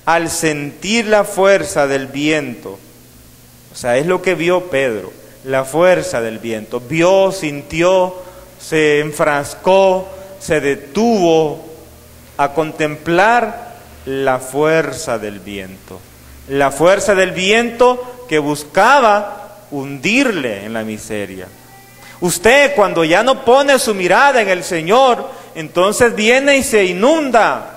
al sentir la fuerza del viento, o sea, es lo que vio Pedro, la fuerza del viento, vio, sintió, se enfrascó, se detuvo a contemplar la fuerza del viento. La fuerza del viento que buscaba hundirle en la miseria. Usted, cuando ya no pone su mirada en el Señor, entonces viene y se inunda.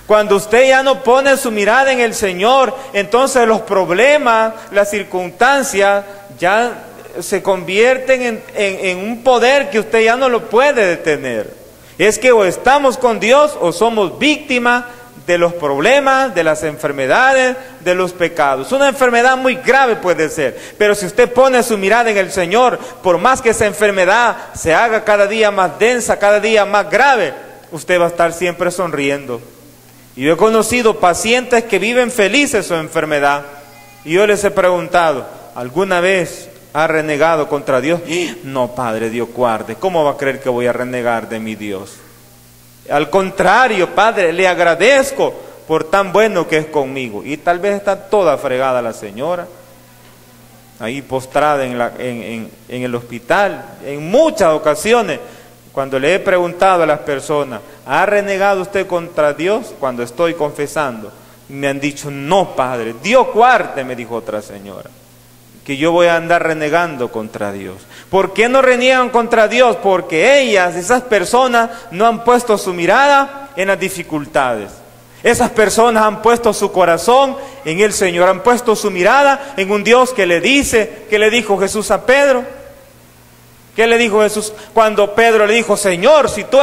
Cuando usted ya no pone su mirada en el Señor, entonces los problemas, las circunstancias ya se convierten en un poder que usted ya no lo puede detener. Es que o estamos con Dios o somos víctimas de los problemas, de las enfermedades, de los pecados. Una enfermedad muy grave puede ser, pero si usted pone su mirada en el Señor, por más que esa enfermedad se haga cada día más densa, cada día más grave, usted va a estar siempre sonriendo. Y yo he conocido pacientes que viven felices su enfermedad, y yo les he preguntado, ¿alguna vez ha renegado contra Dios? No, Padre, Dios guarde, ¿cómo va a creer que voy a renegar de mi Dios? Al contrario, Padre, le agradezco por tan bueno que es conmigo. Y tal vez está toda fregada la señora, ahí postrada en el hospital. En muchas ocasiones, cuando le he preguntado a las personas, ¿ha renegado usted contra Dios? Cuando estoy confesando, me han dicho, no, Padre, Dios guarde, me dijo otra señora, que yo voy a andar renegando contra Dios. ¿Por qué no reniegan contra Dios? Porque esas personas no han puesto su mirada en las dificultades. Esas personas han puesto su corazón en el Señor, han puesto su mirada en un Dios que le dice, que le dijo Jesús a Pedro. ¿Qué le dijo Jesús cuando Pedro le dijo, Señor, si tú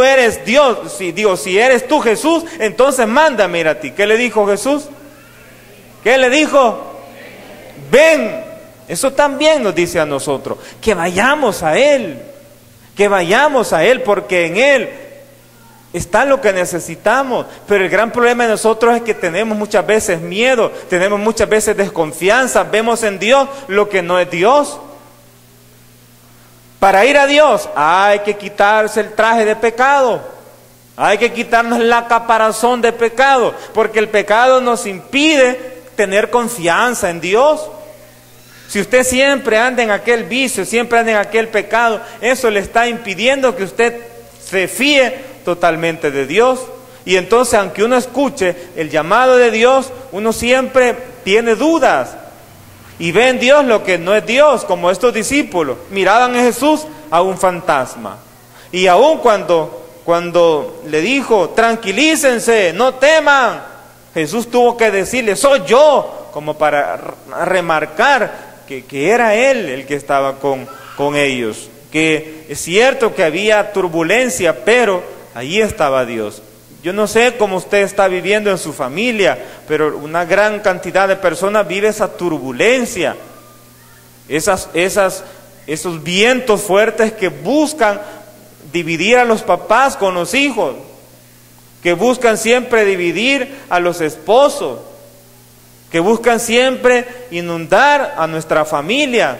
eres Dios, si eres tú Jesús, entonces mándame ir a ti? ¿Qué le dijo Jesús? ¿Qué le dijo? Ven. Eso también nos dice a nosotros, que vayamos a Él, porque en Él está lo que necesitamos. Pero el gran problema de nosotros es que tenemos muchas veces miedo, tenemos muchas veces desconfianza, vemos en Dios lo que no es Dios. Para ir a Dios hay que quitarse el traje de pecado, hay que quitarnos la caparazón de pecado, porque el pecado nos impide tener confianza en Dios. Si usted siempre anda en aquel vicio, siempre anda en aquel pecado, eso le está impidiendo que usted se fíe totalmente de Dios. Y entonces, aunque uno escuche el llamado de Dios, uno siempre tiene dudas y ve en Dios lo que no es Dios, como estos discípulos miraban en Jesús a un fantasma. Y aun cuando le dijo, tranquilícense, no teman, Jesús tuvo que decirle, soy yo, como para remarcar que era Él el que estaba con ellos, que es cierto que había turbulencia, pero allí estaba Dios. Yo no sé cómo usted está viviendo en su familia, pero una gran cantidad de personas vive esa turbulencia, esos vientos fuertes que buscan dividir a los papás con los hijos, que buscan siempre dividir a los esposos, que buscan siempre inundar a nuestra familia,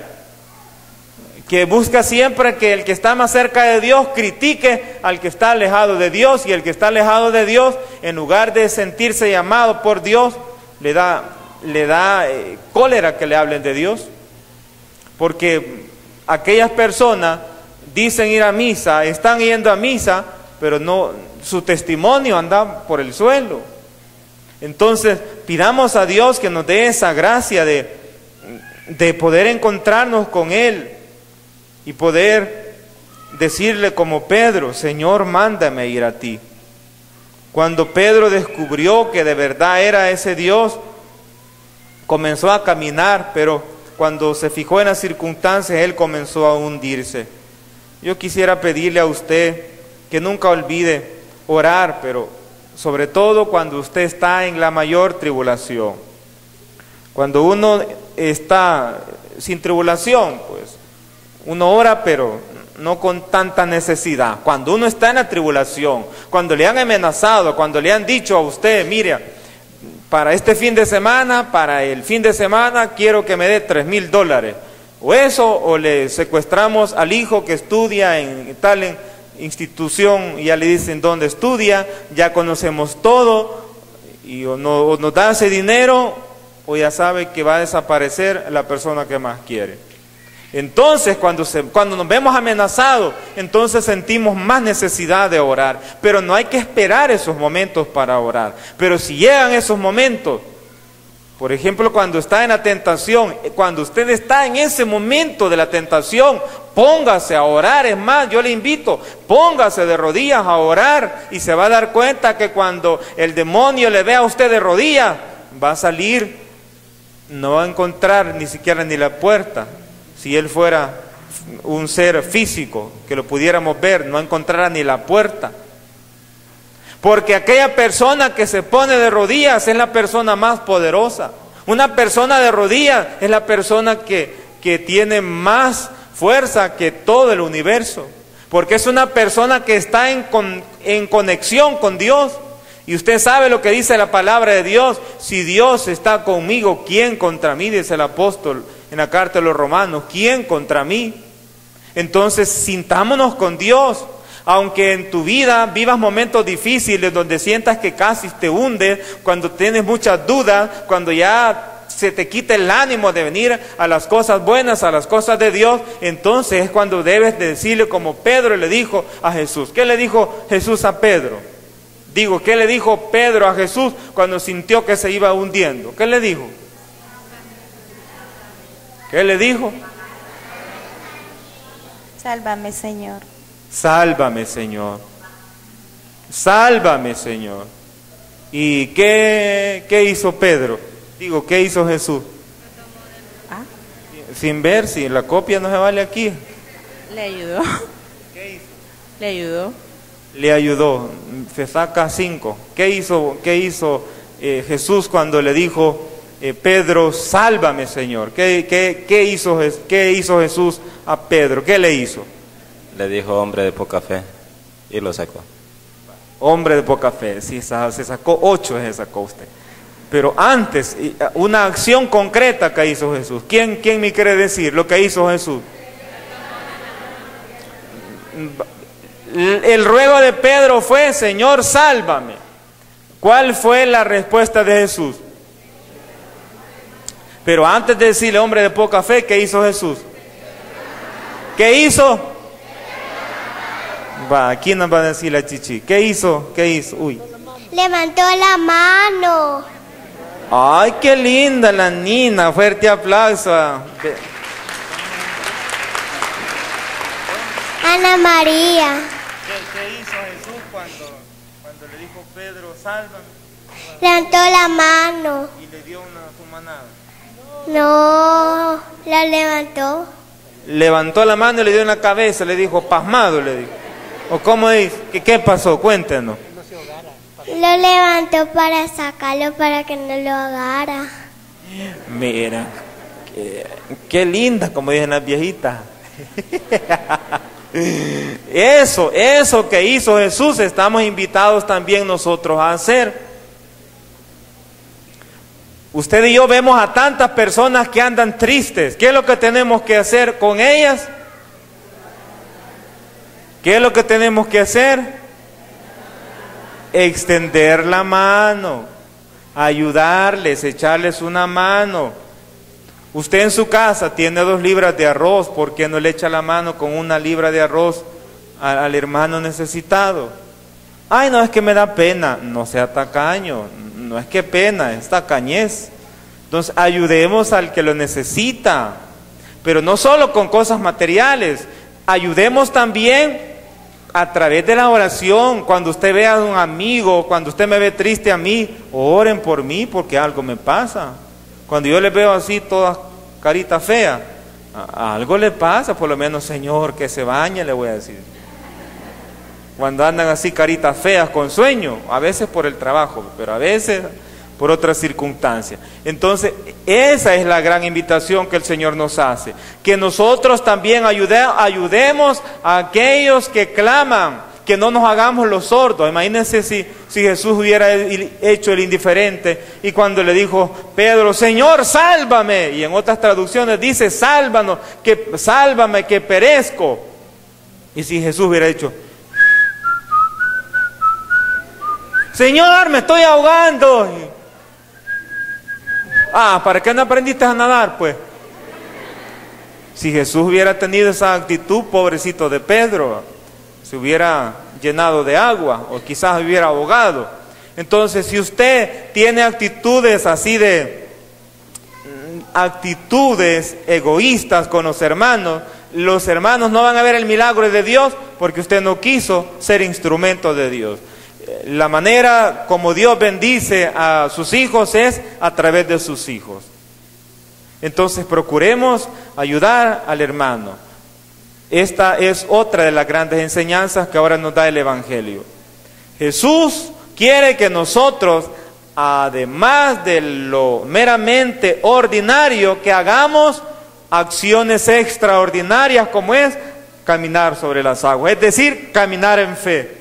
que busca siempre que el que está más cerca de Dios critique al que está alejado de Dios, y el que está alejado de Dios, en lugar de sentirse llamado por Dios, le da cólera que le hablen de Dios, porque aquellas personas dicen ir a misa, están yendo a misa, pero no, su testimonio anda por el suelo. Entonces, pidamos a Dios que nos dé esa gracia de poder encontrarnos con Él y poder decirle como Pedro, Señor, mándame ir a ti. Cuando Pedro descubrió que de verdad era ese Dios, comenzó a caminar, pero cuando se fijó en las circunstancias, él comenzó a hundirse. Yo quisiera pedirle a usted que nunca olvide orar, pero sobre todo cuando usted está en la mayor tribulación. Cuando uno está sin tribulación, pues uno ora, pero no con tanta necesidad. Cuando uno está en la tribulación, cuando le han amenazado, cuando le han dicho a usted, mire, para este fin de semana, para el fin de semana, quiero que me dé $3,000. O eso, o le secuestramos al hijo que estudia en tal institución, y ya le dicen dónde estudia, ya conocemos todo, y o nos da ese dinero o ya sabe que va a desaparecer la persona que más quiere. Entonces cuando nos vemos amenazados, entonces sentimos más necesidad de orar, pero no hay que esperar esos momentos para orar. Pero si llegan esos momentos, por ejemplo, cuando está en la tentación, cuando usted está en ese momento de la tentación, póngase a orar. Es más, yo le invito, póngase de rodillas a orar y se va a dar cuenta que cuando el demonio le vea a usted de rodillas, va a salir, no va a encontrar ni siquiera ni la puerta. Si él fuera un ser físico, que lo pudiéramos ver, no encontrará ni la puerta. Porque aquella persona que se pone de rodillas es la persona más poderosa. Una persona de rodillas es la persona que tiene más fuerza que todo el universo. Porque es una persona que está en conexión con Dios. Y usted sabe lo que dice la palabra de Dios. Si Dios está conmigo, ¿quién contra mí? Dice el apóstol en la carta de los Romanos. ¿Quién contra mí? Entonces, sintámonos con Dios. Aunque en tu vida vivas momentos difíciles donde sientas que casi te hundes, cuando tienes muchas dudas, cuando ya se te quita el ánimo de venir a las cosas buenas, a las cosas de Dios, entonces es cuando debes de decirle como Pedro le dijo a Jesús. ¿Qué le dijo Jesús a Pedro? ¿Qué le dijo Pedro a Jesús cuando sintió que se iba hundiendo? ¿Qué le dijo? ¿Qué le dijo? Sálvame, Señor. Sálvame, Señor. Sálvame, Señor. ¿Y qué hizo Pedro? ¿Qué hizo Jesús? ¿Ah? Sin ver, si la copia no se vale aquí. Le ayudó. ¿Qué hizo? Le ayudó. Le ayudó. Se saca 5. ¿Qué hizo Jesús cuando le dijo Pedro, sálvame, Señor? ¿Qué hizo Jesús a Pedro? ¿Qué le hizo? Le dijo hombre de poca fe y lo sacó. Hombre de poca fe, sí, se sacó 8, se sacó usted. Pero antes, una acción concreta que hizo Jesús. ¿Quién me quiere decir lo que hizo Jesús? El ruego de Pedro fue, Señor, sálvame. ¿Cuál fue la respuesta de Jesús? Pero antes de decirle hombre de poca fe, ¿qué hizo Jesús? ¿Qué hizo? Aquí nos va a decir la chichi. ¿Qué hizo? Uy. Levantó la mano. Ay, qué linda la Nina. Fuerte aplauso. Ana María. ¿Qué hizo Jesús cuando le dijo Pedro, sálvame? Levantó la mano. Y le dio su manada. No, la levantó. Levantó la mano y le dio en la cabeza, le dijo, pasmado, le dijo. ¿O cómo es? ¿Qué pasó? Cuéntenos. Lo levantó para sacarlo, para que no lo agarra. Mira, qué linda, como dicen las viejitas. Eso que hizo Jesús, estamos invitados también nosotros a hacer. Usted y yo vemos a tantas personas que andan tristes. ¿Qué es lo que tenemos que hacer con ellas? ¿Qué es lo que tenemos que hacer? Extender la mano, ayudarles, echarles una mano. Usted en su casa tiene 2 libras de arroz, ¿por qué no le echa la mano con 1 libra de arroz al hermano necesitado? Ay, no, es que me da pena. No sea tacaño, no es que pena, es tacañez. Entonces ayudemos al que lo necesita, pero no solo con cosas materiales, ayudemos también a través de la oración. Cuando usted vea a un amigo, cuando usted me ve triste a mí, oren por mí porque algo me pasa. Cuando yo les veo así todas carita fea, algo le pasa, por lo menos Señor, que se bañe, le voy a decir. Cuando andan así caritas feas con sueño, a veces por el trabajo, pero a veces por otras circunstancias. Entonces, esa es la gran invitación que el Señor nos hace, que nosotros también ayudemos a aquellos que claman, que no nos hagamos los sordos. Imagínense si Jesús hubiera hecho el indiferente y cuando le dijo Pedro, Señor, sálvame, y en otras traducciones dice, sálvame que perezco. Y si Jesús hubiera hecho, Señor, me estoy ahogando. ¿Para qué no aprendiste a nadar, pues? Si Jesús hubiera tenido esa actitud, pobrecito de Pedro, se hubiera llenado de agua o quizás hubiera ahogado. Entonces, si usted tiene actitudes así actitudes egoístas con los hermanos no van a ver el milagro de Dios porque usted no quiso ser instrumento de Dios. La manera como Dios bendice a sus hijos es a través de sus hijos. Entonces procuremos ayudar al hermano. Esta es otra de las grandes enseñanzas que ahora nos da el Evangelio. Jesús quiere que nosotros, además de lo meramente ordinario, que hagamos acciones extraordinarias como es caminar sobre las aguas, es decir, caminar en fe.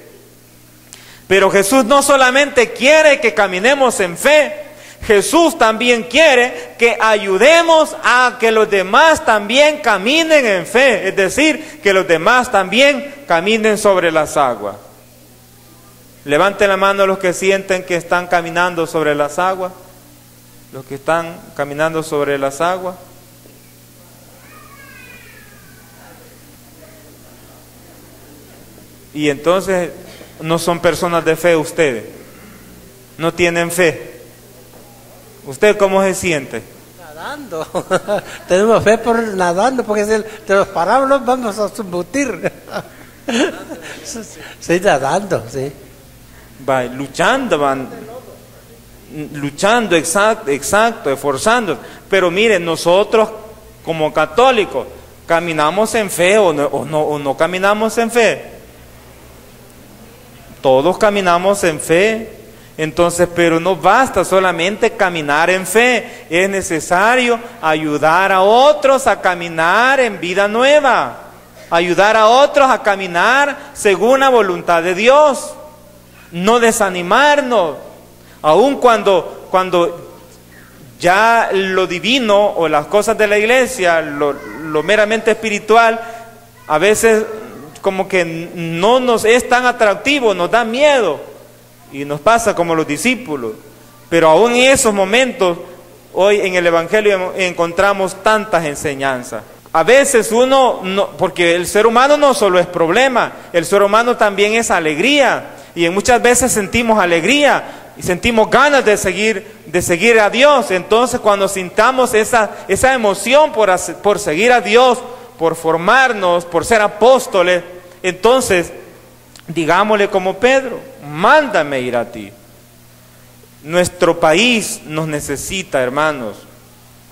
Pero Jesús no solamente quiere que caminemos en fe, Jesús también quiere que ayudemos a que los demás también caminen en fe, es decir, que los demás también caminen sobre las aguas. Levanten la mano los que sienten que están caminando sobre las aguas, los que están caminando sobre las aguas. Y entonces no son personas de fe ustedes, no tienen fe. ¿Usted cómo se siente? Nadando. Tenemos fe por nadando, porque si te los paramos nos vamos a subbutir. Sí, nadando, sí. Luchando, exacto, esforzando. Pero miren, nosotros como católicos, ¿caminamos en fe o no caminamos en fe? Todos caminamos en fe. Entonces, pero no basta solamente caminar en fe, es necesario ayudar a otros a caminar en vida nueva, ayudar a otros a caminar según la voluntad de Dios, no desanimarnos, aun cuando ya lo divino o las cosas de la iglesia, lo meramente espiritual, a veces como que no nos es tan atractivo, nos da miedo. Y nos pasa como los discípulos. Pero aún en esos momentos, hoy en el Evangelio encontramos tantas enseñanzas. A veces porque el ser humano no solo es problema, el ser humano también es alegría. Y muchas veces sentimos alegría y sentimos ganas de seguir a Dios. Entonces cuando sintamos esa emoción por seguir a Dios, por formarnos, por ser apóstoles, entonces digámosle como Pedro: mándame ir a ti. Nuestro país nos necesita, hermanos.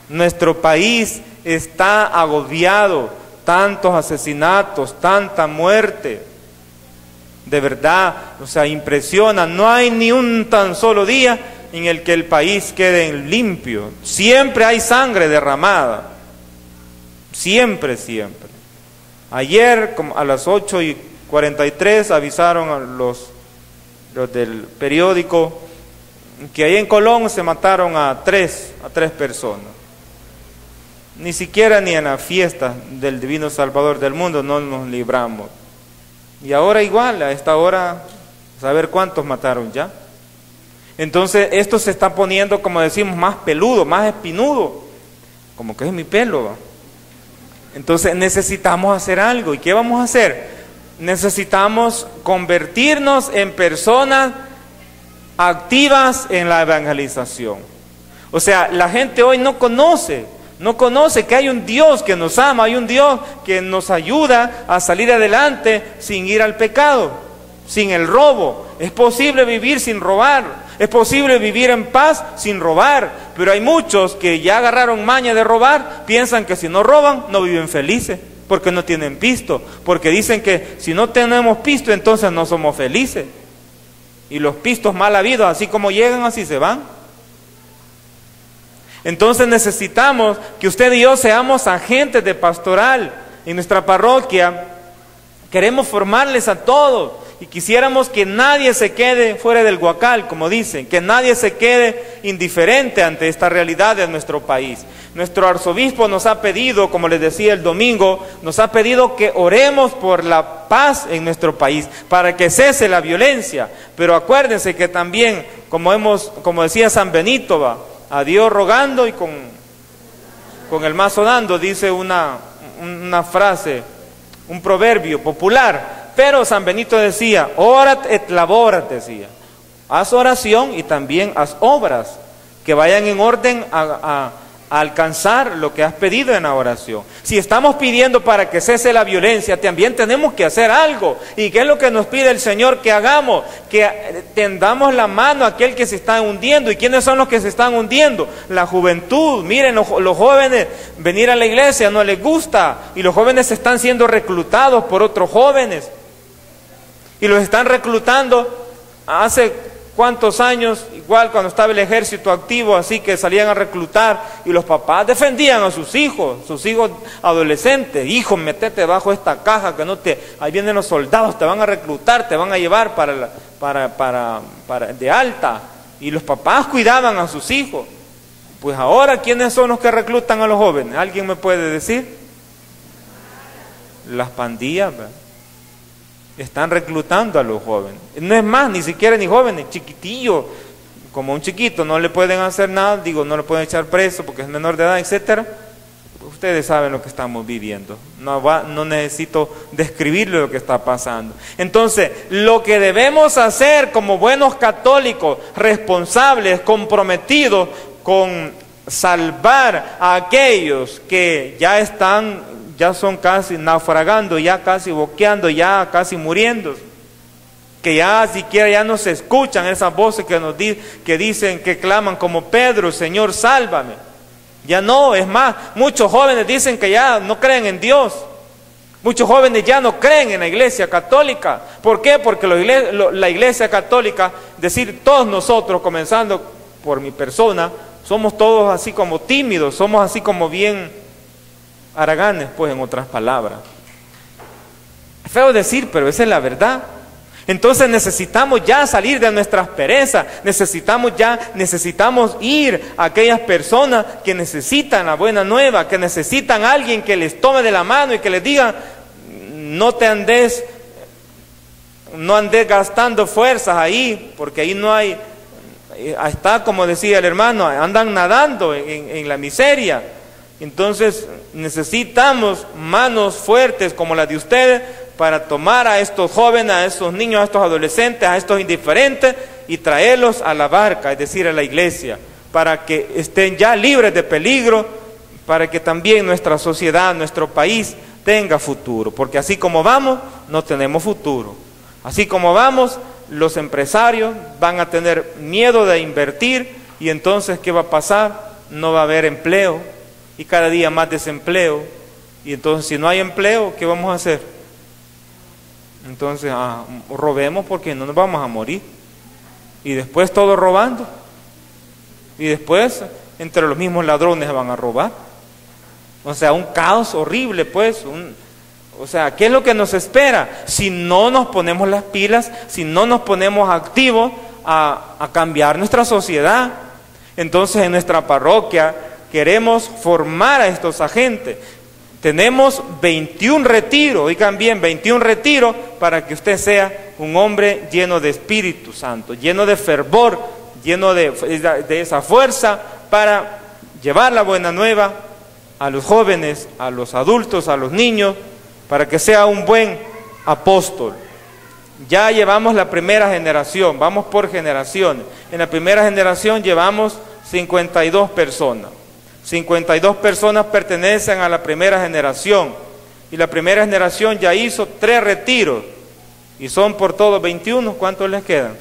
Nuestro país está agobiado, tantos asesinatos, tanta muerte. De verdad, impresiona. No hay ni un tan solo día en el que el país quede limpio. Siempre hay sangre derramada. Siempre. Ayer, como a las 8:43, avisaron a los del periódico que ahí en Colón se mataron a tres personas. Ni siquiera ni en la fiesta del Divino Salvador del mundo no nos libramos. Y ahora igual, a esta hora, saber cuántos mataron ya. Entonces esto se está poniendo, como decimos, más peludo, más espinudo, como que es mi pelo, ¿va? Entonces necesitamos hacer algo. ¿Y qué vamos a hacer? Necesitamos convertirnos en personas activas en la evangelización. O sea, la gente hoy no conoce que hay un Dios que nos ama, hay un Dios que nos ayuda a salir adelante sin ir al pecado, sin el robo. Es posible vivir sin robar, es posible vivir en paz sin robar, pero hay muchos que ya agarraron maña de robar, piensan que si no roban no viven felices, porque no tienen pisto, porque dicen que si no tenemos pisto entonces no somos felices. Y los pistos mal habidos, así como llegan, así se van. Entonces necesitamos que usted y yo seamos agentes de pastoral en nuestra parroquia. Queremos formarles a todos y quisiéramos que nadie se quede fuera del huacal, como dicen, que nadie se quede indiferente ante esta realidad de nuestro país. Nuestro arzobispo nos ha pedido, como les decía el domingo, nos ha pedido que oremos por la paz en nuestro país, para que cese la violencia. Pero acuérdense que también, como decía San Benito, va, a Dios rogando y con el mazo dando, dice una frase, un proverbio popular. Pero San Benito decía, orat et laborat, decía, haz oración y también haz obras que vayan en orden a alcanzar lo que has pedido en la oración. Si estamos pidiendo para que cese la violencia, también tenemos que hacer algo. ¿Y qué es lo que nos pide el Señor que hagamos? Que tendamos la mano a aquel que se está hundiendo. ¿Y quiénes son los que se están hundiendo? La juventud. Miren, los jóvenes, venir a la iglesia no les gusta, y los jóvenes están siendo reclutados por otros jóvenes, y los están reclutando hace ¿cuántos años? Igual cuando estaba el ejército activo, así que salían a reclutar y los papás defendían a sus hijos adolescentes. Hijo, metete bajo esta caja que no te... Ahí vienen los soldados, te van a reclutar, te van a llevar para de alta. Y los papás cuidaban a sus hijos. Pues ahora, ¿quiénes son los que reclutan a los jóvenes? ¿Alguien me puede decir? Las pandillas, ¿verdad? Están reclutando a los jóvenes. No es más, ni siquiera ni jóvenes, chiquitillos, como un chiquito, no le pueden hacer nada, no le pueden echar preso porque es menor de edad, etcétera. Ustedes saben lo que estamos viviendo. No necesito describirle lo que está pasando. Entonces, lo que debemos hacer como buenos católicos, responsables, comprometidos con salvar a aquellos que ya son casi naufragando, ya casi boqueando, ya casi muriendo, que ya siquiera ya no se escuchan esas voces que dicen, que claman como Pedro, Señor, sálvame. Ya no, es más, muchos jóvenes dicen que ya no creen en Dios. Muchos jóvenes ya no creen en la Iglesia Católica. ¿Por qué? Porque la Iglesia Católica, decir todos nosotros, comenzando por mi persona, somos todos así como tímidos, somos así como bien haraganes, pues, en otras palabras. Es feo decir, pero esa es la verdad. Entonces necesitamos ya salir de nuestras perezas, necesitamos ir a aquellas personas que necesitan la buena nueva, que necesitan a alguien que les tome de la mano y que les diga, no andes gastando fuerzas ahí, porque ahí no hay, está como decía el hermano, andan nadando en la miseria. Entonces necesitamos manos fuertes como las de ustedes para tomar a estos jóvenes, a estos niños, a estos adolescentes, a estos indiferentes y traerlos a la barca, es decir, a la iglesia, para que estén ya libres de peligro, para que también nuestra sociedad, nuestro país tenga futuro, porque así como vamos, no tenemos futuro. Así como vamos, los empresarios van a tener miedo de invertir y entonces, ¿qué va a pasar? No va a haber empleo y cada día más desempleo. Y entonces, si no hay empleo, ¿qué vamos a hacer? Entonces, robemos porque no nos vamos a morir. Y después todos robando. Y después, entre los mismos ladrones van a robar. O sea, un caos horrible, pues. O sea, ¿qué es lo que nos espera? Si no nos ponemos las pilas, si no nos ponemos activos a cambiar nuestra sociedad. Entonces, en nuestra parroquia queremos formar a estos agentes. Tenemos 21 retiros, oigan bien, 21 retiros para que usted sea un hombre lleno de Espíritu Santo, lleno de fervor, lleno de esa fuerza para llevar la buena nueva a los jóvenes, a los adultos, a los niños, para que sea un buen apóstol. Ya llevamos la primera generación, vamos por generaciones. En la primera generación llevamos 52 personas. 52 personas pertenecen a la primera generación. Y la primera generación ya hizo 3 retiros. Y son por todos 21. ¿Cuántos les quedan?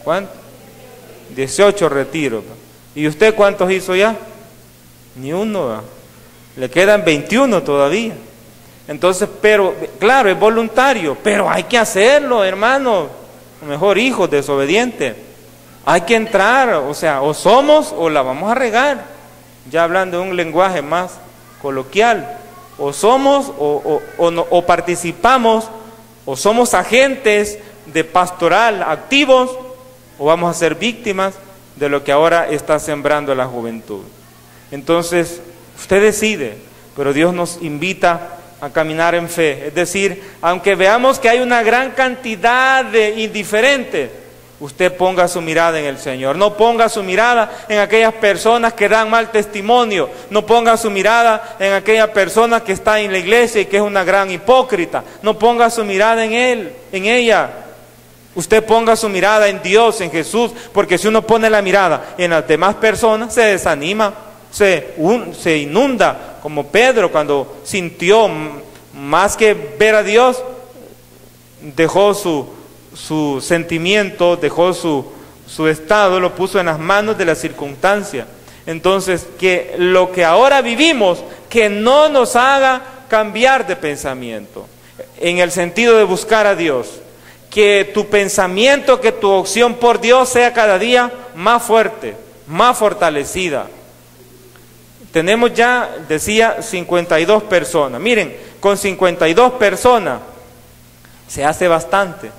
¿Cuántos? 18 retiros. ¿Y usted cuántos hizo ya? Ni uno, ¿verdad? Le quedan 21 todavía. Entonces, pero, claro, es voluntario, pero hay que hacerlo, hermano. Mejor hijos desobedientes. Hay que entrar, o sea, o somos o la vamos a regar. Ya hablando de un lenguaje más coloquial. o somos o participamos o somos agentes de pastoral activos, o vamos a ser víctimas de lo que ahora está sembrando la juventud. Entonces, usted decide, pero Dios nos invita a caminar en fe. Es decir, aunque veamos que hay una gran cantidad de indiferentes, usted ponga su mirada en el Señor. No ponga su mirada en aquellas personas que dan mal testimonio. No ponga su mirada en aquella persona que está en la iglesia y que es una gran hipócrita. No ponga su mirada en él, en ella. Usted ponga su mirada en Dios, en Jesús, porque si uno pone la mirada en las demás personas, se desanima, se inunda, como Pedro cuando sintió, más que ver a Dios, dejó su sentimiento, dejó su estado, lo puso en las manos de la circunstancia. Entonces, que lo que ahora vivimos, que no nos haga cambiar de pensamiento, en el sentido de buscar a Dios. Que tu pensamiento, que tu opción por Dios sea cada día más fuerte, más fortalecida. Tenemos ya, decía, 52 personas. Miren, con 52 personas se hace bastante,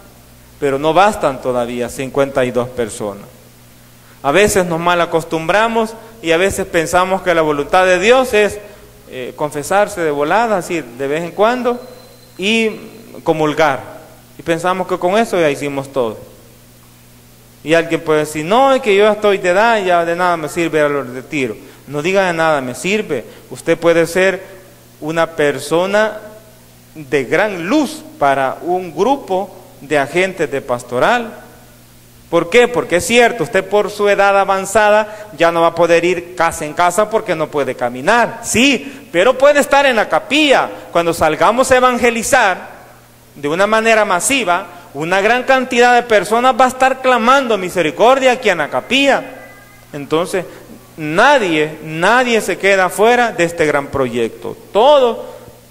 pero no bastan todavía 52 personas. A veces nos mal acostumbramos y a veces pensamos que la voluntad de Dios es confesarse de volada, así de vez en cuando, y comulgar. Y pensamos que con eso ya hicimos todo. Y alguien puede decir, no, es que yo ya estoy de edad, ya de nada me sirve el retiro. No diga de nada me sirve. Usted puede ser una persona de gran luz para un grupo de agentes de pastoral. ¿Por qué? Porque es cierto, usted por su edad avanzada ya no va a poder ir casa en casa porque no puede caminar. Sí, pero puede estar en la capilla. Cuando salgamos a evangelizar de una manera masiva, una gran cantidad de personas va a estar clamando misericordia aquí en la capilla. Entonces, nadie se queda fuera de este gran proyecto. Todos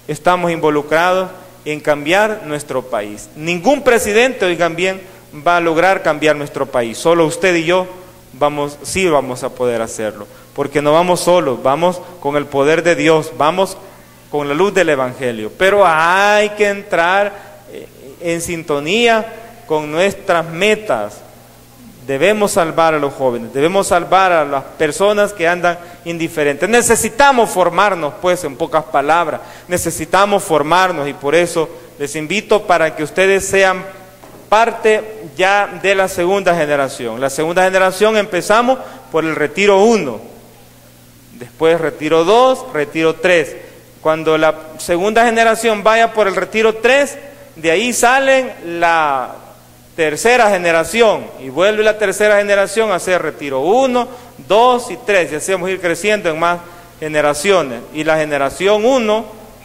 estamos involucrados en cambiar nuestro país. Ningún presidente, oigan bien, va a lograr cambiar nuestro país. Solo usted y yo vamos a poder hacerlo. Porque no vamos solos, vamos con el poder de Dios, vamos con la luz del Evangelio. Pero hay que entrar en sintonía con nuestras metas. Debemos salvar a los jóvenes, debemos salvar a las personas que andan indiferentes. Necesitamos formarnos, pues, en pocas palabras, necesitamos formarnos, y por eso les invito para que ustedes sean parte ya de la segunda generación. La segunda generación empezamos por el retiro 1, después retiro 2, retiro 3. Cuando la segunda generación vaya por el retiro 3, de ahí salen la tercera generación y vuelve la tercera generación a hacer retiro 1, 2 y 3, y así vamos a ir creciendo en más generaciones. Y la generación 1,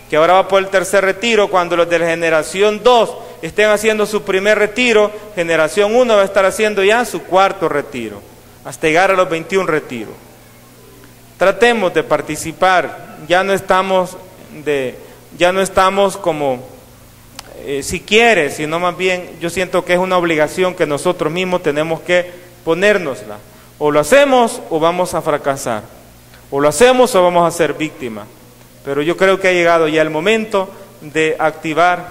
que ahora va por el tercer retiro, cuando los de la generación 2 estén haciendo su primer retiro, generación 1 va a estar haciendo ya su cuarto retiro, hasta llegar a los 21 retiros. Tratemos de participar, ya no estamos como si quiere, sino más bien yo siento que es una obligación que nosotros mismos tenemos que ponérnosla. O lo hacemos o vamos a fracasar, o lo hacemos o vamos a ser víctimas. Pero yo creo que ha llegado ya el momento de activar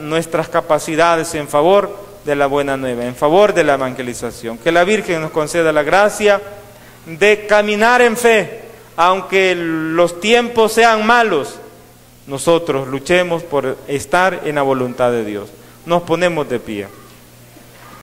nuestras capacidades en favor de la buena nueva, en favor de la evangelización. Que la Virgen nos conceda la gracia de caminar en fe, aunque los tiempos sean malos. Nosotros luchemos por estar en la voluntad de Dios. Nos ponemos de pie.